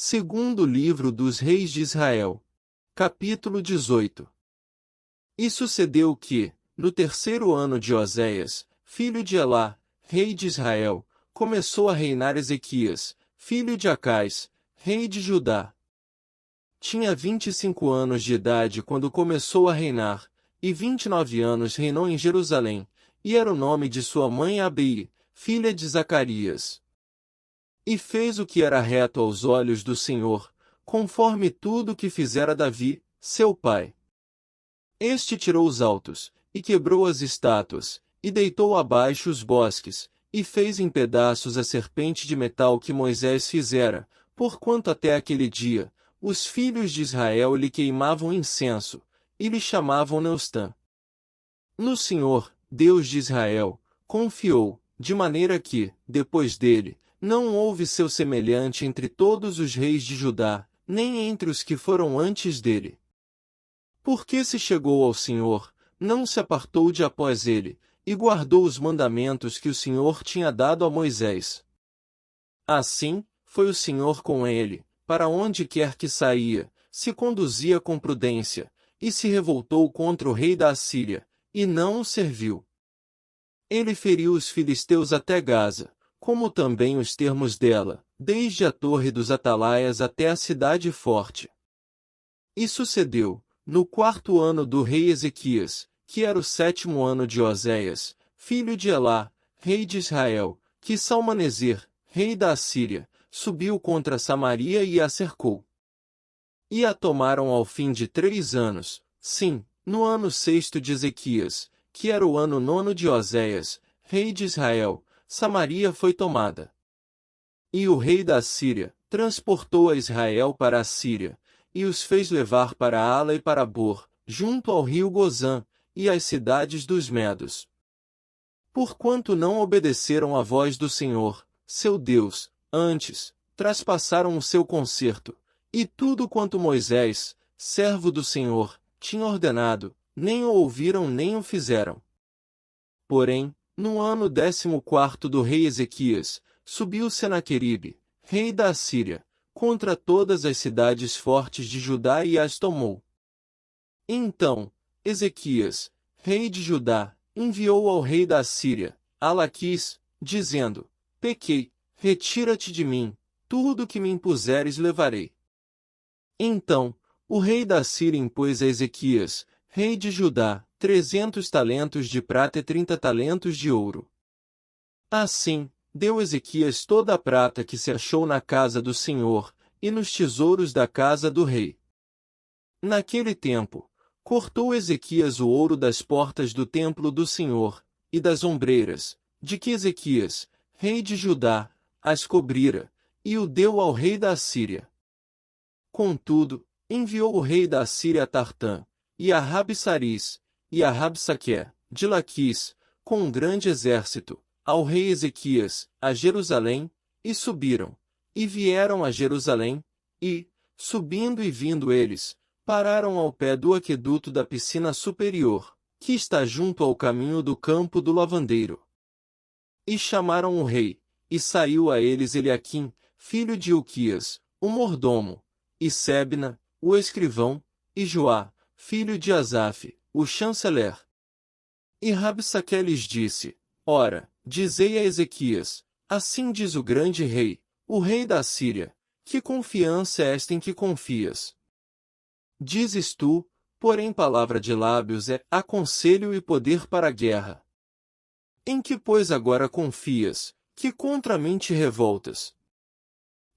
Segundo livro dos Reis de Israel. Capítulo 18. E sucedeu que, no terceiro ano de Oséias, filho de Elá, rei de Israel, começou a reinar Ezequias, filho de Acais, rei de Judá. Tinha 25 anos de idade quando começou a reinar, e 29 anos reinou em Jerusalém, e era o nome de sua mãe Abi, filha de Zacarias. E fez o que era reto aos olhos do Senhor, conforme tudo o que fizera Davi, seu pai. Este tirou os altos, e quebrou as estátuas, e deitou abaixo os bosques, e fez em pedaços a serpente de metal que Moisés fizera, porquanto até aquele dia, os filhos de Israel lhe queimavam incenso, e lhe chamavam Neustã. No Senhor, Deus de Israel, confiou, de maneira que, depois dele, não houve seu semelhante entre todos os reis de Judá, nem entre os que foram antes dele. Porque se chegou ao Senhor, não se apartou de após ele, e guardou os mandamentos que o Senhor tinha dado a Moisés. Assim, foi o Senhor com ele, para onde quer que saía, se conduzia com prudência, e se revoltou contra o rei da Assíria, e não o serviu. Ele feriu os filisteus até Gaza, como também os termos dela, desde a torre dos atalaias até a cidade forte. E sucedeu, no quarto ano do rei Ezequias, que era o sétimo ano de Oséias, filho de Elá, rei de Israel, que Salmaneser, rei da Assíria, subiu contra Samaria e a cercou. E a tomaram ao fim de 3 anos, sim, no ano sexto de Ezequias, que era o ano nono de Oséias, rei de Israel. Samaria foi tomada. E o rei da Assíria transportou a Israel para a Síria, e os fez levar para Ala e para Bor, junto ao rio Gozã, e às cidades dos Medos. Porquanto não obedeceram à voz do Senhor, seu Deus, antes, traspassaram o seu concerto, e tudo quanto Moisés, servo do Senhor, tinha ordenado, nem o ouviram nem o fizeram. Porém, no ano 14º do rei Ezequias, subiu Senaqueribe, rei da Assíria, contra todas as cidades fortes de Judá e as tomou. Então, Ezequias, rei de Judá, enviou ao rei da Assíria, a Laquis, dizendo: Pequei, retira-te de mim, tudo que me impuseres levarei. Então, o rei da Assíria impôs a Ezequias, rei de Judá, 300 talentos de prata e 30 talentos de ouro. Assim, deu Ezequias toda a prata que se achou na casa do Senhor, e nos tesouros da casa do rei. Naquele tempo, cortou Ezequias o ouro das portas do templo do Senhor, e das ombreiras, de que Ezequias, rei de Judá, as cobrira, e o deu ao rei da Assíria. Contudo, enviou o rei da Assíria a Tartã, e a Rabsaris, e a Rabsaque, de Laquis, com um grande exército, ao rei Ezequias, a Jerusalém, e subiram, e vieram a Jerusalém, e, subindo e vindo eles, pararam ao pé do aqueduto da piscina superior, que está junto ao caminho do campo do lavandeiro. E chamaram o rei, e saiu a eles Eliaquim, filho de Uquias, o mordomo, e Sebna, o escrivão, e Joá, filho de Asaf, o chanceler. E Rabsaque lhes disse: Ora, dizei a Ezequias, assim diz o grande rei, o rei da Assíria, que confiança é esta em que confias? Dizes tu, porém palavra de lábios é aconselho e poder para a guerra. Em que pois agora confias, que contra mim te revoltas?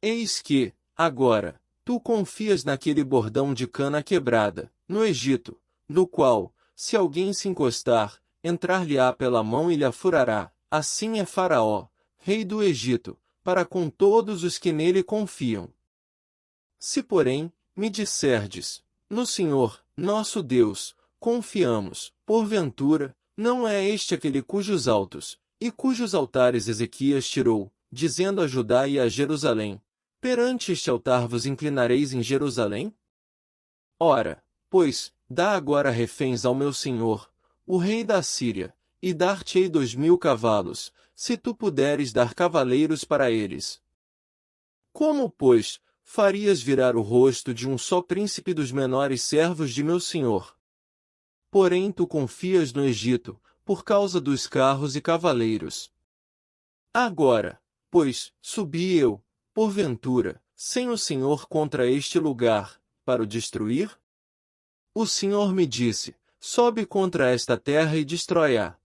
Eis que, agora, tu confias naquele bordão de cana quebrada, no Egito, no qual, se alguém se encostar, entrar-lhe-á pela mão e lhe a furará. Assim é Faraó, rei do Egito, para com todos os que nele confiam. Se porém, me disserdes, no Senhor, nosso Deus, confiamos, porventura, não é este aquele cujos altos, e cujos altares Ezequias tirou, dizendo a Judá e a Jerusalém: perante este altar vos inclinareis em Jerusalém? Ora, pois, dá agora reféns ao meu senhor, o rei da Assíria, e dar-te-ei 2000 cavalos, se tu puderes dar cavaleiros para eles. Como, pois, farias virar o rosto de um só príncipe dos menores servos de meu senhor. Porém tu confias no Egito, por causa dos carros e cavaleiros. Agora, pois, subi eu, porventura, sem o Senhor contra este lugar, para o destruir? O Senhor me disse, sobe contra esta terra e destrói-a.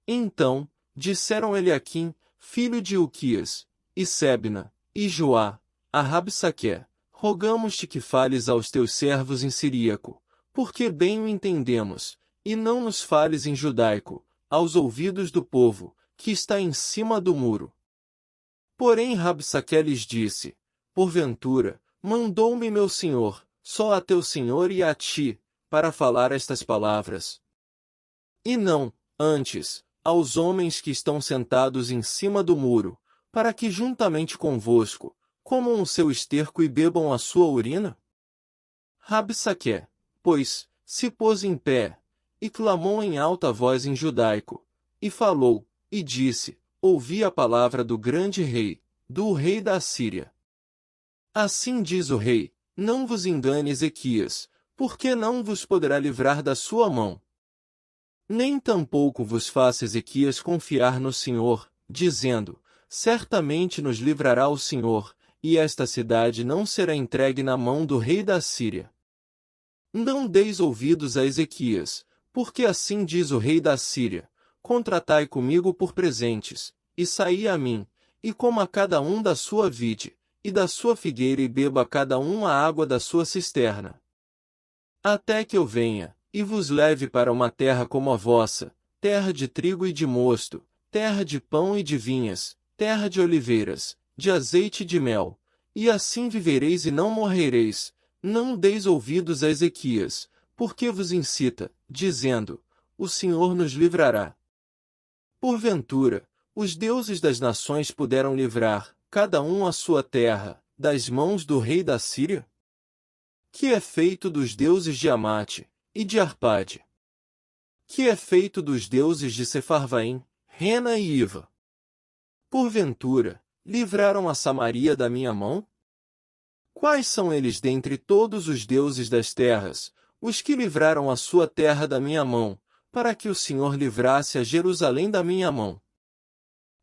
Então, disseram Eliaquim, filho de Hilquias, e Sebna, e Joá, a Rabsaque, rogamos-te que fales aos teus servos em siríaco, porque bem o entendemos, e não nos fales em judaico, aos ouvidos do povo, que está em cima do muro. Porém Rabsaque lhes disse, porventura, mandou-me meu senhor, só a teu senhor e a ti, para falar estas palavras. E não, antes, aos homens que estão sentados em cima do muro, para que juntamente convosco, comam o seu esterco e bebam a sua urina? Rabsaque, pois, se pôs em pé, e clamou em alta voz em judaico, e falou, e disse, ouvi a palavra do grande rei, do rei da Assíria. Assim diz o rei, não vos engane Ezequias, porque não vos poderá livrar da sua mão. Nem tampouco vos faça Ezequias confiar no Senhor, dizendo, certamente nos livrará o Senhor, e esta cidade não será entregue na mão do rei da Assíria. Não deis ouvidos a Ezequias, porque assim diz o rei da Assíria, contratai comigo por presentes, e saí a mim, e coma cada um da sua vide, e da sua figueira e beba cada um a água da sua cisterna. Até que eu venha, e vos leve para uma terra como a vossa, terra de trigo e de mosto, terra de pão e de vinhas, terra de oliveiras, de azeite e de mel, e assim vivereis e não morrereis. Não deis ouvidos a Ezequias, porque vos incita, dizendo, o Senhor nos livrará. Porventura, os deuses das nações puderam livrar, cada um a sua terra, das mãos do rei da Síria? Que é feito dos deuses de Amate, e de Arpade? Que é feito dos deuses de Sefarvaim, Rena e Iva? Porventura, livraram a Samaria da minha mão? Quais são eles dentre todos os deuses das terras, os que livraram a sua terra da minha mão, para que o Senhor livrasse a Jerusalém da minha mão?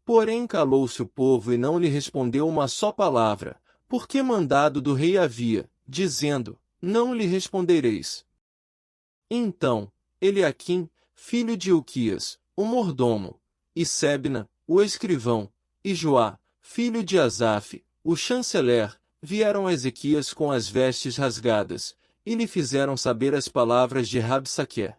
Porém calou-se o povo e não lhe respondeu uma só palavra, porque mandado do rei havia, dizendo, não lhe respondereis. Então, Eliaquim, filho de Hilquias, o mordomo, e Sebna, o escrivão, e Joá, filho de Asaf, o chanceler, vieram a Ezequias com as vestes rasgadas, e lhe fizeram saber as palavras de Rabsaque.